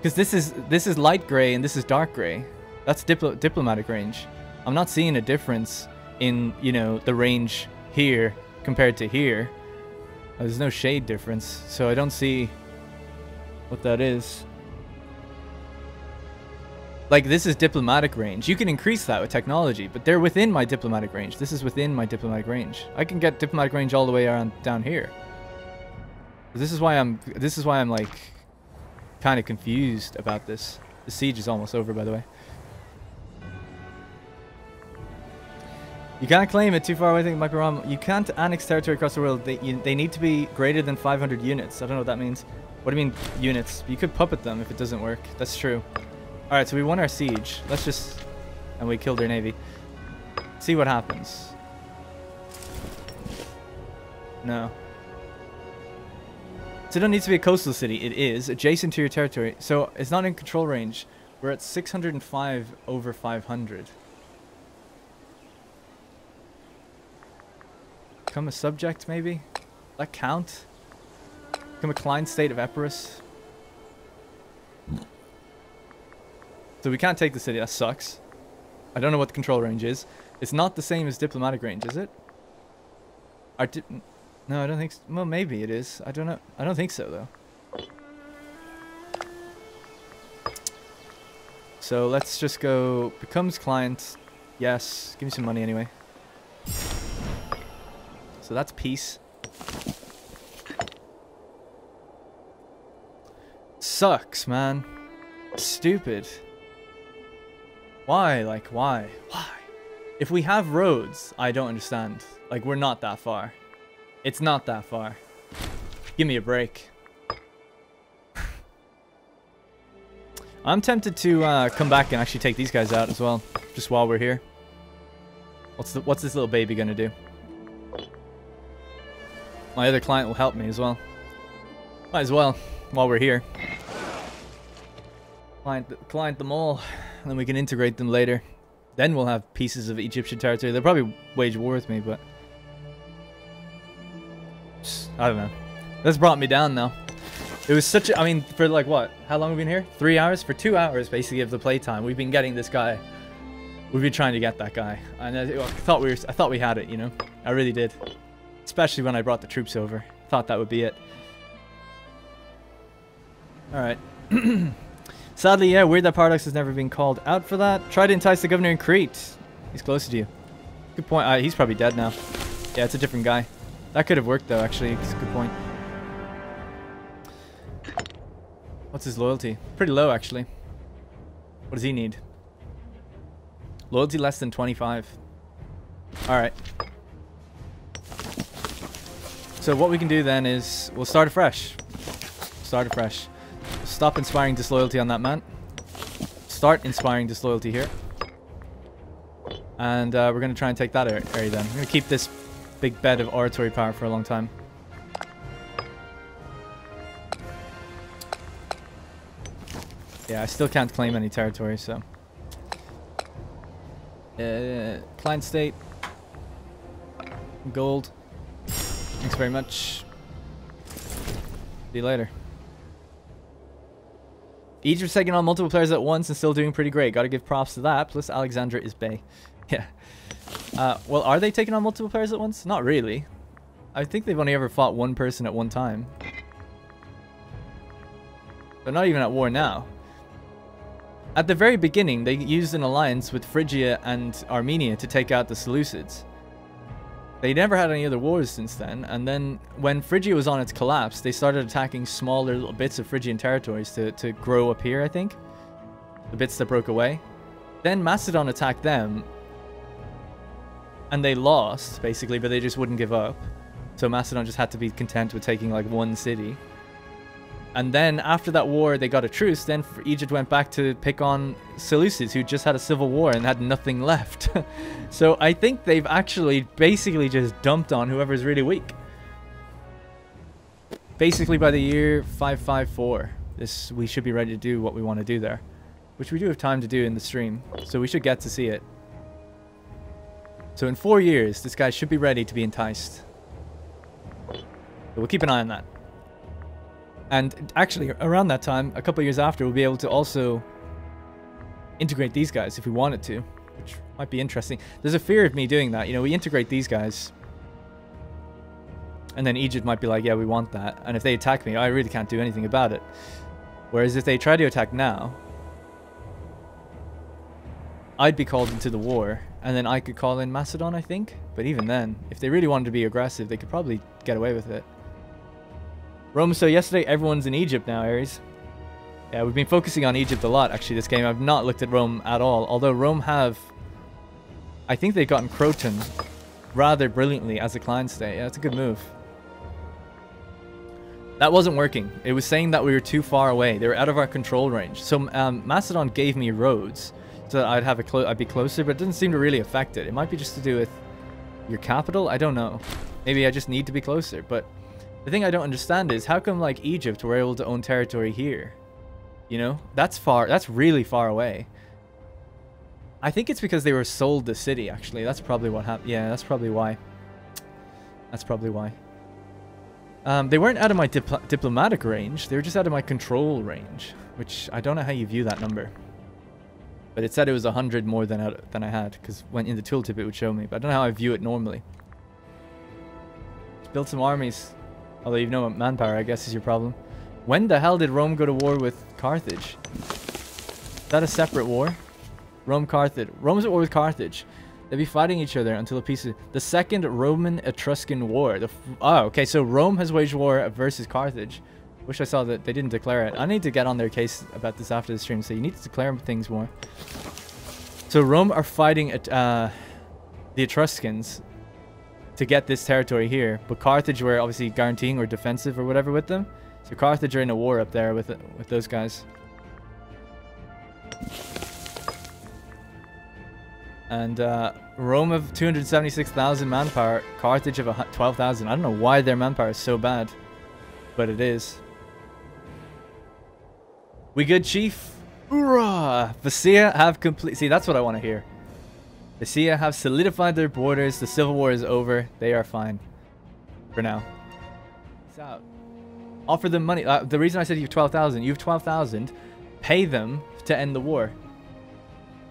Because this is light gray and this is dark gray. That's diplomatic range. I'm not seeing a difference in, you know, the range here compared to here. There's no shade difference, so I don't see what that is. Like, this is diplomatic range. You can increase that with technology, but they're within my diplomatic range. This is within my diplomatic range. I can get diplomatic range all the way around down here. This is why I'm like kind of confused about this. The siege is almost over, by the way. You can't claim it too far away. I think it might be wrong. You can't annex territory across the world. They need to be greater than 500 units. I don't know what that means. What do you mean units? You could puppet them if it doesn't work. That's true. All right, so we won our siege. Let's just, and we killed their navy. See what happens. No. So it don't need to be a coastal city. It is adjacent to your territory. So it's not in control range. We're at 605 over 500. Become a subject, maybe? That count? Become a client state of Epirus? So we can't take the city. That sucks. I don't know what the control range is. It's not the same as diplomatic range, is it? No, I don't think so. Well, maybe it is. I don't know. I don't think so, though. So let's just go. Becomes client. Yes. Give me some money anyway. So that's peace. Sucks, man. Stupid. Why? Like, why? Why? If we have roads, I don't understand. Like, we're not that far. It's not that far. Give me a break. I'm tempted to come back and actually take these guys out as well, just while we're here. What's this little baby gonna do? My other client will help me as well. Might as well, while we're here. Client them all, and then we can integrate them later. Then we'll have pieces of Egyptian territory. They'll probably wage war with me, but... I don't know. This brought me down now. It was such a... I mean, for like what? How long have we been here? 3 hours? For 2 hours, basically, of the playtime. We've been getting this guy. We've been trying to get that guy. And I thought we had it, you know? I really did. Especially when I brought the troops over. Thought that would be it. Alright. Sadly, yeah, weird that Paradox has never been called out for that. Try to entice the governor in Crete. He's closer to you. Good point. He's probably dead now. Yeah, it's a different guy. That could have worked, though, actually. It's a good point. What's his loyalty? Pretty low, actually. What does he need? Loyalty less than 25. Alright. So what we can do then is we'll start afresh. Start afresh. Stop inspiring disloyalty on that man. Start inspiring disloyalty here. And we're going to try and take that area then. We're going to keep this big bed of oratory power for a long time. Yeah, I still can't claim any territory, so... client state. Gold. Thanks very much. See you later. Egypt's taking on multiple players at once and still doing pretty great. Gotta give props to that. Plus, Alexandria is Bay. Yeah. Well, are they taking on multiple players at once? Not really. I think they've only ever fought one person at one time. They're not even at war now. At the very beginning, they used an alliance with Phrygia and Armenia to take out the Seleucids. They never had any other wars since then, and then when Phrygia was on its collapse, they started attacking smaller little bits of Phrygian territories to grow up here, I think. The bits that broke away. Then Macedon attacked them, and they lost, basically, but they just wouldn't give up. So Macedon just had to be content with taking, like, one city. And then, after that war, they got a truce, then Egypt went back to pick on Seleucids, who just had a civil war and had nothing left. So I think they've actually basically just dumped on whoever's really weak. Basically, by the year 554, we should be ready to do what we want to do there. Which we do have time to do in the stream, so we should get to see it. So in 4 years, this guy should be ready to be enticed. So we'll keep an eye on that. And actually, around that time, a couple of years after, we'll be able to also integrate these guys if we wanted to, which might be interesting. There's a fear of me doing that. You know, we integrate these guys, and then Egypt might be like, yeah, we want that. And if they attack me, I really can't do anything about it. Whereas if they try to attack now, I'd be called into the war, and then I could call in Macedon, I think. But even then, if they really wanted to be aggressive, they could probably get away with it. Rome, so yesterday everyone's in Egypt now, Ares. Yeah, we've been focusing on Egypt a lot, actually, this game. I've not looked at Rome at all. Although Rome have... I think they've gotten Croton rather brilliantly as a client state. Yeah, that's a good move. That wasn't working. It was saying that we were too far away. They were out of our control range. So Macedon gave me roads so that I'd be closer, but it doesn't seem to really affect it. It might be just to do with your capital? I don't know. Maybe I just need to be closer, but... The thing I don't understand is, how come, like, Egypt were able to own territory here? You know? That's really far away. I think it's because they were sold the city, actually. That's probably what happened. Yeah, that's probably why. That's probably why. They weren't out of my diplomatic range. They were just out of my control range. Which, I don't know how you view that number. But it said it was 100 more than I had. Because when in the tooltip it would show me. But I don't know how I view it normally. Just build some armies. Although you've no manpower, I guess, is your problem. When the hell did Rome go to war with Carthage? Is that a separate war? Rome-Carthage. Rome's at war with Carthage. They'd be fighting each other until a piece of... The Second Roman-Etruscan War. Oh, okay, so Rome has waged war versus Carthage. Wish I saw that they didn't declare it. I need to get on their case about this after the stream, so you need to declare things more. So Rome are fighting at, the Etruscans to get this territory here, but Carthage were obviously guaranteeing or defensive or whatever with them. So Carthage are in a war up there with those guys. And Rome of 276,000 manpower, Carthage of 12,000. I don't know why their manpower is so bad, but it is. We good, chief? Hoorah! Vasia have complete. See, that's what I want to hear. Vasia have solidified their borders. The civil war is over. They are fine for now. Peace out. Offer them money. The reason I said you have 12,000. You have 12,000. Pay them to end the war.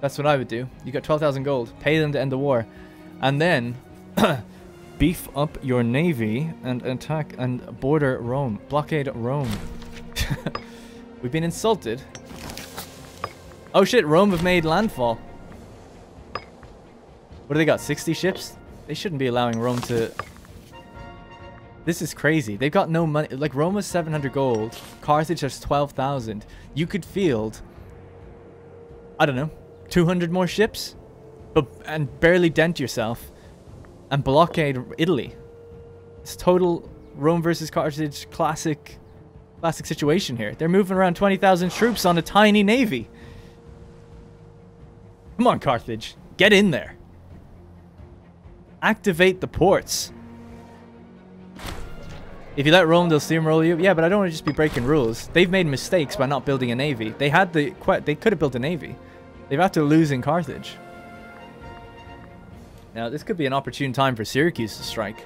That's what I would do. You got 12,000 gold. Pay them to end the war. And then beef up your navy and attack and border Rome. Blockade Rome. We've been insulted. Oh shit, Rome have made landfall. What do they got? 60 ships? They shouldn't be allowing Rome to... This is crazy. They've got no money. Like, Rome has 700 gold. Carthage has 12,000. You could field... I don't know. 200 more ships, and barely dent yourself, and blockade Italy. It's total Rome versus Carthage classic situation here. They're moving around 20,000 troops on a tiny navy. Come on, Carthage, get in there. Activate the ports. If you let Rome, they'll steamroll you. Yeah, but I don't want to just be breaking rules. They've made mistakes by not building a navy. They could have built a navy. They've had to lose in Carthage. Now, this could be an opportune time for Syracuse to strike.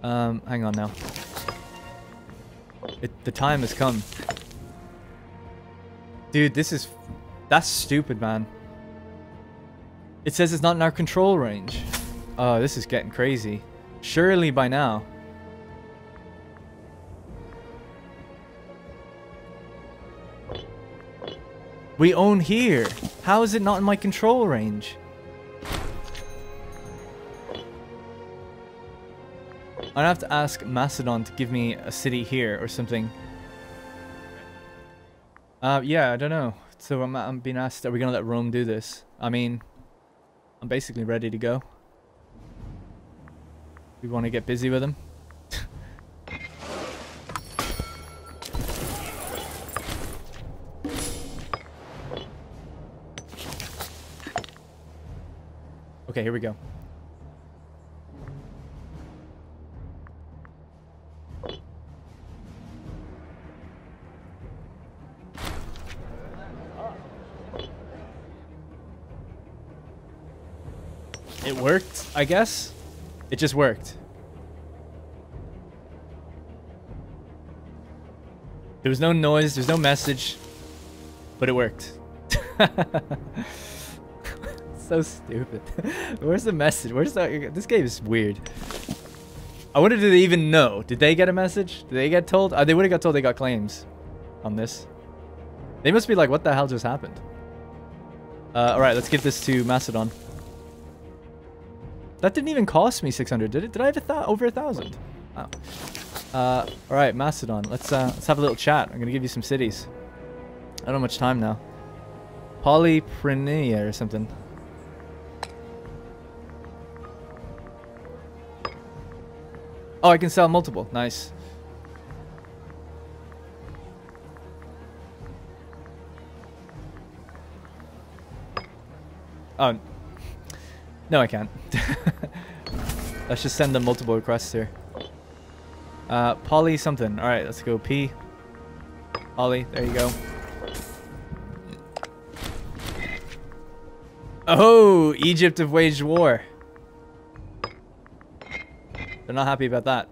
Hang on now. The time has come. Dude, that's stupid, man. It says it's not in our control range. Oh, this is getting crazy. Surely by now. We own here. How is it not in my control range? I'd have to ask Macedon to give me a city here or something. Yeah, I don't know. So I'm being asked, are we going to let Rome do this? I mean, I'm basically ready to go. We want to get busy with them. Okay, here we go. It worked, I guess. It just worked. There was no noise, there's no message, but it worked. So stupid. Where's the message? Where's the... This game is weird. I wonder, did they even know? Did they get a message? Did they get told? They would have got told they got claims on this. They must be like, what the hell just happened? Alright, let's give this to Macedon. That didn't even cost me 600, did it? Did I have over 1,000? Wow. Alright, Macedon. Let's have a little chat. I'm gonna give you some cities. I don't have much time now. Polyprinia or something. Oh, I can sell multiple. Nice. Oh. No, I can't. Let's just send them multiple requests here. Poly something. Alright, let's go P. Poly, there you go. Oh, Egypt have waged war. They're not happy about that.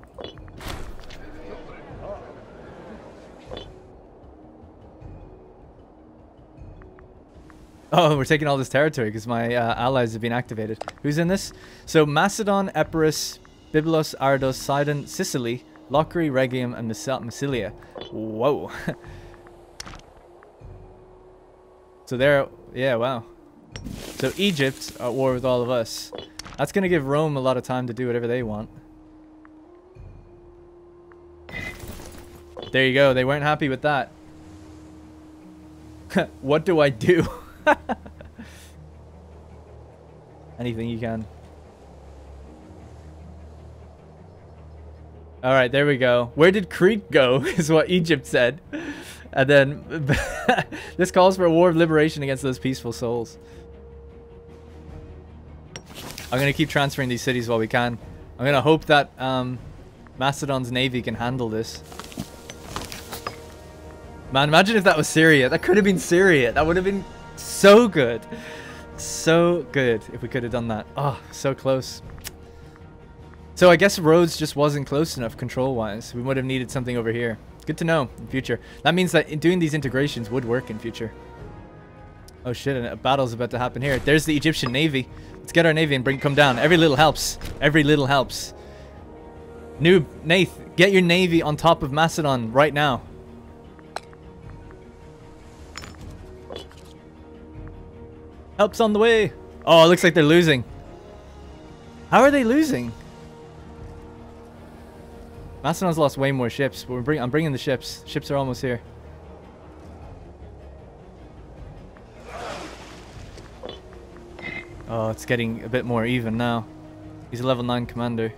Oh, we're taking all this territory because my allies have been activated. Who's in this? So Macedon, Epirus, Byblos, Ardos, Sidon, Sicily, Lockery, Rhegium, and Massilia. Whoa. So they're... Yeah, wow. So Egypt are at war with all of us. That's going to give Rome a lot of time to do whatever they want. There you go. They weren't happy with that. What do I do? Anything you can. Alright, there we go. Where did Crete go? Is what Egypt said. And then this calls for a war of liberation against those peaceful souls. I'm going to keep transferring these cities while we can. I'm going to hope that Macedon's navy can handle this. Man, imagine if that was Syria. That could have been Syria. That would have been so good. So good if we could have done that. Oh, so close. So I guess Rhodes just wasn't close enough control-wise. We would have needed something over here. Good to know in future. That means that doing these integrations would work in future. Oh shit, and a battle's about to happen here. There's the Egyptian navy. Let's get our navy and come down. Every little helps. Every little helps. Noob, Nath, get your navy on top of Macedon right now. Help's on the way. Oh, it looks like they're losing. How are they losing? Macedon's lost way more ships, but I'm bringing the ships. Ships are almost here. Oh, it's getting a bit more even now. He's a level 9 commander.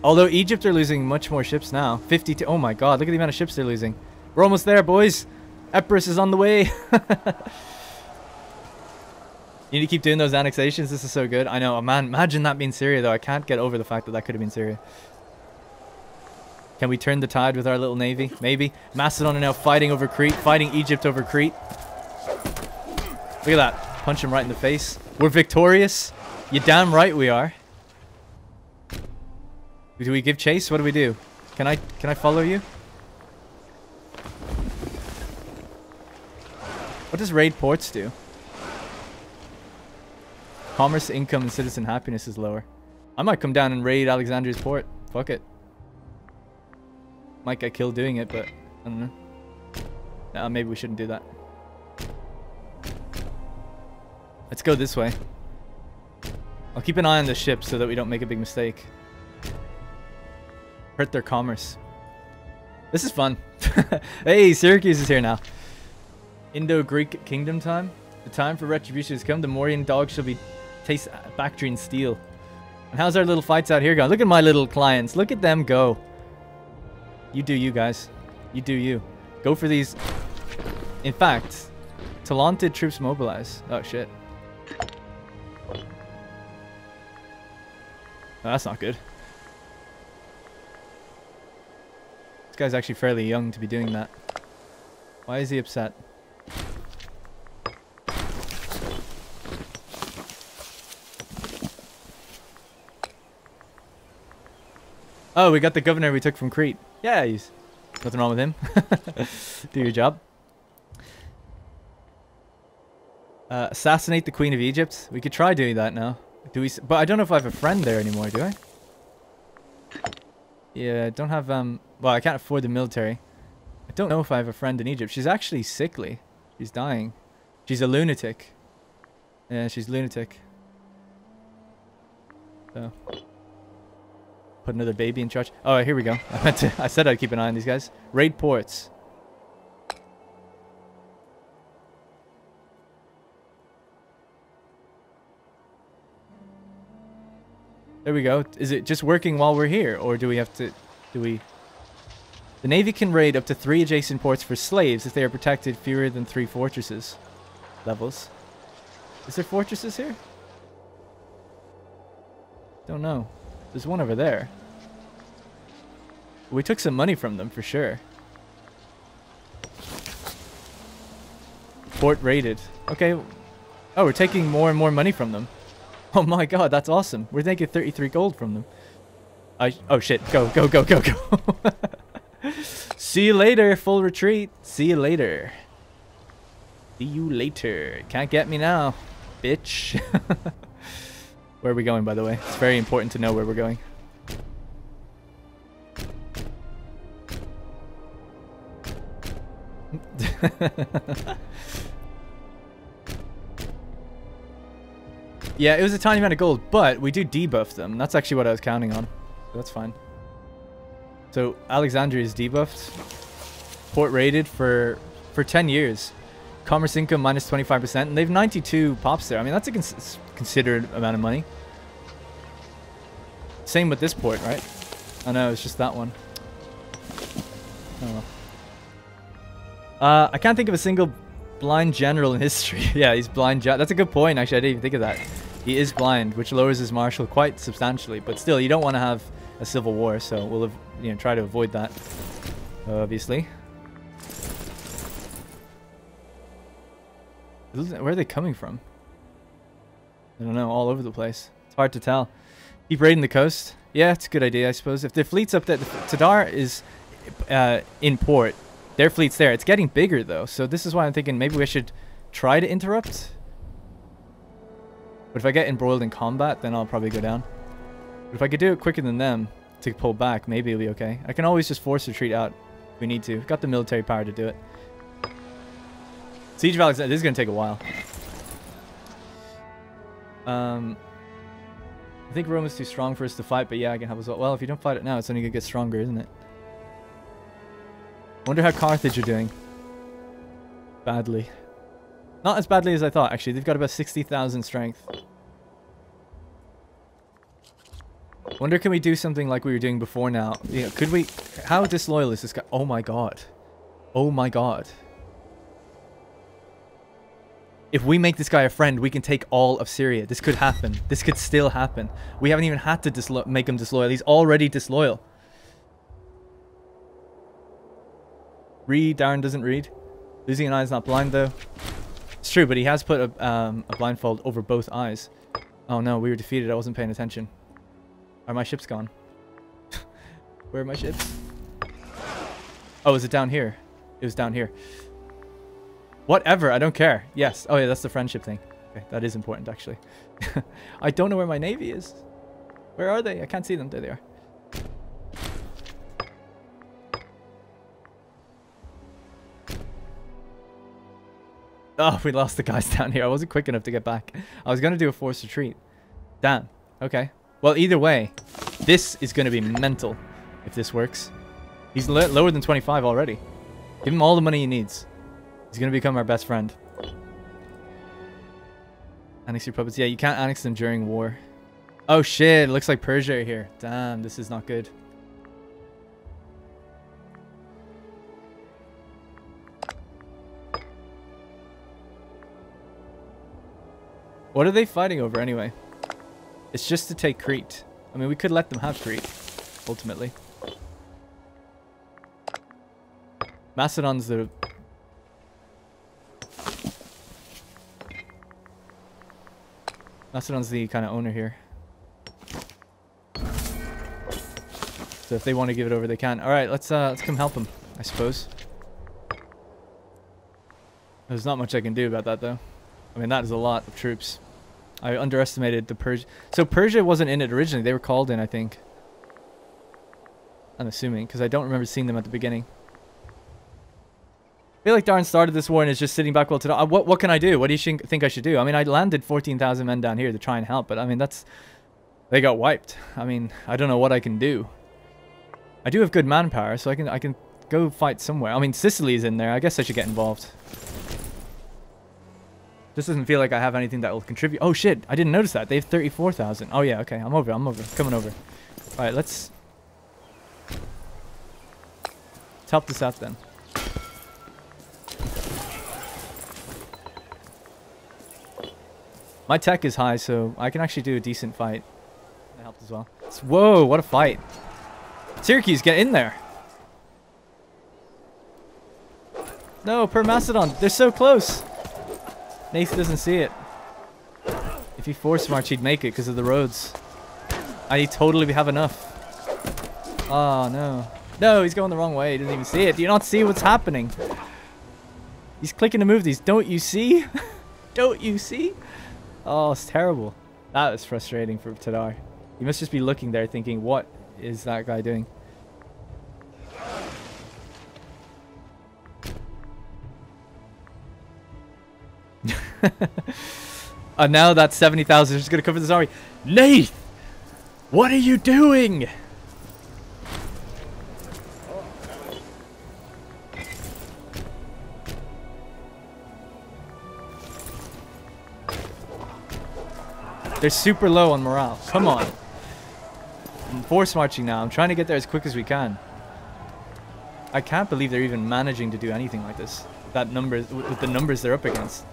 Although Egypt are losing much more ships now. 52. Oh my god, look at the amount of ships they're losing. We're almost there, boys. Epirus is on the way. You need to keep doing those annexations. This is so good. I know. Oh, man, imagine that being Syria, though. I can't get over the fact that that could have been Syria. Can we turn the tide with our little navy? Maybe. Macedon are now fighting over Crete. Fighting Egypt over Crete. Look at that. Punch him right in the face. We're victorious. You damn right we are. Do we give chase? What do we do? Can I follow you? What does raid ports do? Commerce, income, and citizen happiness is lower. I might come down and raid Alexandria's port. Fuck it. Might get killed doing it, but I don't know. Nah, maybe we shouldn't do that. Let's go this way. I'll keep an eye on the ship so that we don't make a big mistake. Hurt their commerce. This is fun. Hey, Syracuse is here now. Indo-Greek kingdom time. The time for retribution has come. The Mauryan dogs shall be taste Bactrian steel. And how's our little fights out here going? Look at my little clients. Look at them go. You do you, guys. You do you. Go for these. In fact, talented troops mobilize. Oh, shit. Oh, that's not good. This guy's actually fairly young to be doing that. Why is he upset? Oh, we got the governor we took from Crete. Yeah, he's nothing wrong with him. Do your job. Assassinate the Queen of Egypt. We could try doing that now. Do we? But I don't know if I have a friend there anymore, do I? Yeah, I don't have well, I can't afford the military. I don't know if I have a friend in Egypt. She's actually sickly. She's dying. She's a lunatic. Yeah, she's lunatic. So put another baby in charge. Oh, here we go. I said I'd keep an eye on these guys. Raid ports. There we go. Is it just working while we're here, or do we have to? The Navy can raid up to 3 adjacent ports for slaves if they are protected fewer than 3 fortresses levels. Is there fortresses here? Don't know. There's one over there. We took some money from them for sure. Port raided. Okay. Oh, we're taking more and more money from them. Oh my god, that's awesome. We're taking 33 gold from them. Oh shit. Go, go, go, go, go. See you later, full retreat. See you later. See you later. Can't get me now, bitch. Where are we going, by the way? It's very important to know where we're going. Yeah, it was a tiny amount of gold, but we do debuff them. That's actually what I was counting on. So that's fine. So Alexandria is debuffed. Port raided for 10 years. Commerce income minus 25%, and they have 92 pops there. I mean, that's a considered amount of money. Same with this port, right? Oh no, it's just that one. Oh well. I can't think of a single blind general in history. Yeah, he's blind. That's a good point, actually. I didn't even think of that. He is blind, which lowers his martial quite substantially. But still, you don't want to have a civil war, so we'll try to avoid that, obviously. Where are they coming from? I don't know, all over the place. It's hard to tell. Keep raiding the coast. Yeah, it's a good idea, I suppose. If their fleet's up there, Tadar is in port. Their fleet's there. It's getting bigger, though. So this is why I'm thinking maybe we should try to interrupt. But if I get embroiled in combat, then I'll probably go down. But if I could do it quicker than them to pull back, maybe it'll be okay. I can always just force retreat out if we need to. We've got the military power to do it. Siege of Alexandria. This is going to take a while. I think Rome is too strong for us to fight, but yeah, I can help as well. Well, if you don't fight it now, it's only going to get stronger, isn't it? Wonder how Carthage are doing. Badly. Not as badly as I thought, actually. They've got about 60,000 strength. Wonder, can we do something like we were doing before now? You know, could we... How disloyal is this guy? Oh my god. Oh my god. If we make this guy a friend, we can take all of Syria. This could happen. This could still happen. We haven't even had to make him disloyal. He's already disloyal. Read. Darren doesn't read. Losing an eye is not blind, though. It's true, but he has put a blindfold over both eyes. Oh no, we were defeated. I wasn't paying attention. Are my ships gone? Where are my ships? Oh, is it down here? It was down here. Whatever, I don't care. Yes. Oh yeah, that's the friendship thing. Okay, that is important, actually. I don't know where my navy is. Where are they? I can't see them. There they are. Oh, we lost the guys down here. I wasn't quick enough to get back. I was going to do a forced retreat. Damn. Okay. Well, either way, this is going to be mental if this works. He's lower than 25 already. Give him all the money he needs. He's going to become our best friend. Annex your puppets. Yeah, you can't annex them during war. Oh shit, it looks like Persia are here. Damn, this is not good. What are they fighting over anyway? It's just to take Crete. I mean, we could let them have Crete, ultimately. Macedon's the... Macedon's the kind of owner here. So if they want to give it over, they can. Alright, let's come help them, I suppose. There's not much I can do about that, though. I mean, that is a lot of troops. I underestimated the Persia. So Persia wasn't in it originally. They were called in, I think. I'm assuming, because I don't remember seeing them at the beginning. I feel like Darren started this war and is just sitting back well to... What can I do? What do you think I should do? I mean, I landed 14,000 men down here to try and help, but I mean, that's... They got wiped. I mean, I don't know what I can do. I do have good manpower, so I can go fight somewhere. I mean, Sicily's in there. I guess I should get involved. This doesn't feel like I have anything that will contribute. Oh shit, I didn't notice that. They have 34,000. Oh yeah, okay, I'm over. Coming over. Alright, let's help this out then. My tech is high, so I can actually do a decent fight. That helped as well. Whoa, what a fight. Syracuse, get in there. No, per Macedon. They're so close. Nath doesn't see it. If he force march, he'd make it because of the roads. I totally have enough. Oh, no. No, he's going the wrong way. He doesn't even see it. Do you not see what's happening? He's clicking to move these. Don't you see? Don't you see? Oh, it's terrible. That was frustrating for Tadar. He must just be looking there thinking, what is that guy doing? And now that 70,000 is going to cover this army. Nath! What are you doing? They're super low on morale. Come on. I'm force marching now. I'm trying to get there as quick as we can. I can't believe they're even managing to do anything like this. That numbers with the numbers they're up against.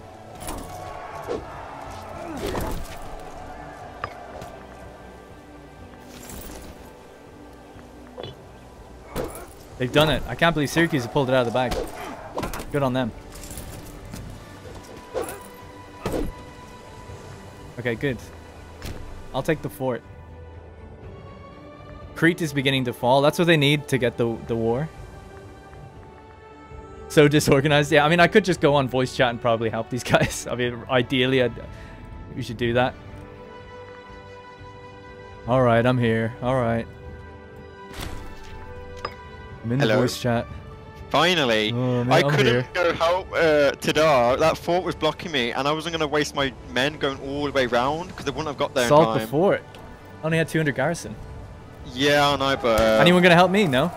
They've done it. I can't believe Syracuse have pulled it out of the bag. Good on them. Okay, good. I'll take the fort. Crete is beginning to fall. That's what they need to get the war. So disorganized. Yeah, I mean, I could just go on voice chat and probably help these guys. I mean, ideally, we should do that. All right, I'm here. All right. I'm in the voice chat. Finally, I couldn't go help Tidar. That fort was blocking me, and I wasn't going to waste my men going all the way round because they wouldn't have got there in time. Assault the fort. Only had 200 garrison. Yeah, I know, but... Anyone going to help me? No?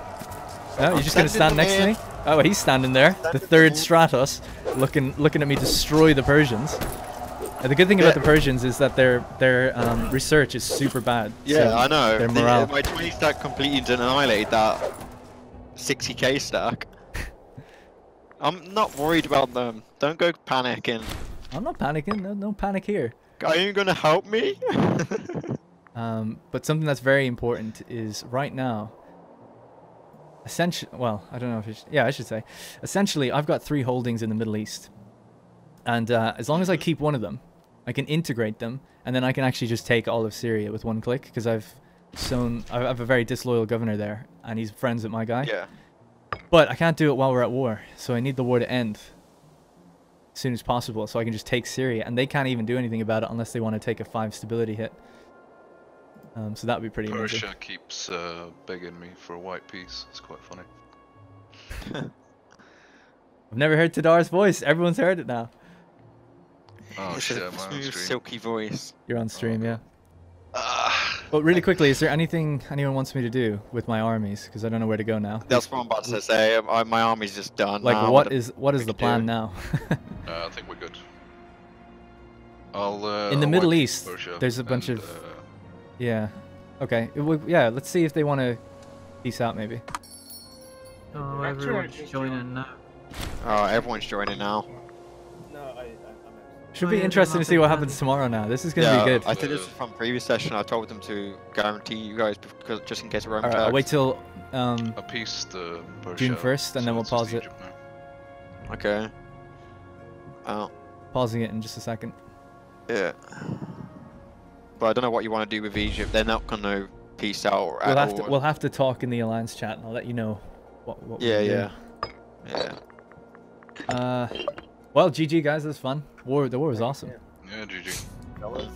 No, you're just going to stand next to me? Oh, he's standing there. The third Stratos, looking at me destroy the Persians. The good thing about the Persians is that their research is super bad. Yeah, so I know. Their morale. My 20 stack completely annihilated that 60k stack. I'm not worried about them. Don't go panicking. I'm not panicking. No panic here. Are you gonna help me? But something that's very important is right now. Essentially, well, I don't know if it's, yeah, I should say. Essentially, I've got 3 holdings in the Middle East, and as long as I keep one of them, I can integrate them, and then I can actually just take all of Syria with one click because I have a very disloyal governor there, and he's friends with my guy. Yeah. But I can't do it while we're at war, so I need the war to end as soon as possible, so I can just take Syria, and they can't even do anything about it unless they want to take a 5 stability hit. So that would be pretty amazing. Persia keeps begging me for a white piece. It's quite funny. I've never heard Tidar's voice. Everyone's heard it now. Oh It's shit, a am I on smooth, stream? silky voice. You're on stream, yeah. Ah. But really quickly, is there anything anyone wants me to do with my armies? Because I don't know where to go now. That's what I'm about to say. My army's just done. Like, now. what is the plan now? I think we're good. I'll in the I'll Middle wipe East, Persia there's a bunch and, of... Yeah. Okay. Yeah, let's see if they want to peace out, maybe. Oh, everyone's joining now. Oh, everyone's joining now. Should be interesting to see what happens tomorrow now. This is going to be good. I think this is from previous session. I told them to guarantee you guys because just in case of Rome Alright, I'll wait till appease the Persia, June 1st, and then we'll pause it. Okay. Oh. Pausing it in just a second. Yeah. But I don't know what you want to do with Egypt. They're not going to peace out We'll at all. we'll have to talk in the alliance chat, and I'll let you know what we're doing. Yeah. Well, GG guys, it was fun. The war was awesome. Yeah, GG. Fellas.